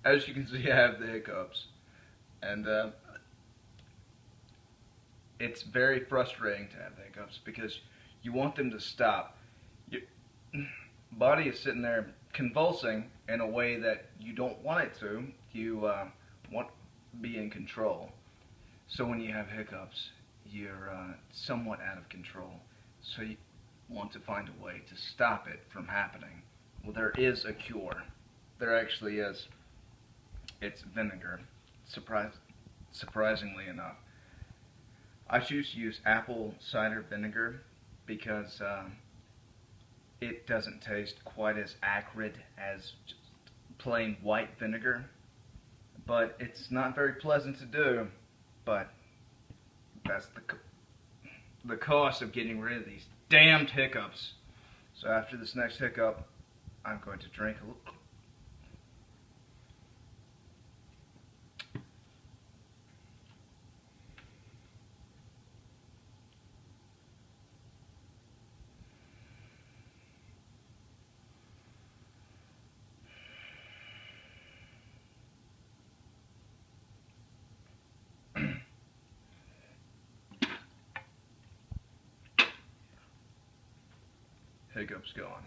as you can see, I have the hiccups, and it's very frustrating to have the hiccups because you want them to stop. Your body is sitting there convulsing in a way that you don't want it to. You want to be in control. So when you have hiccups, you're somewhat out of control. So you want to find a way to stop it from happening. Well, there is a cure. There actually is. It's vinegar. Surprisingly enough, I choose to use apple cider vinegar because it doesn't taste quite as acrid as just plain white vinegar. But it's not very pleasant to do. But that's the cost of getting rid of these damned hiccups. So after this next hiccup, I'm going to drink a little. Hiccups gone.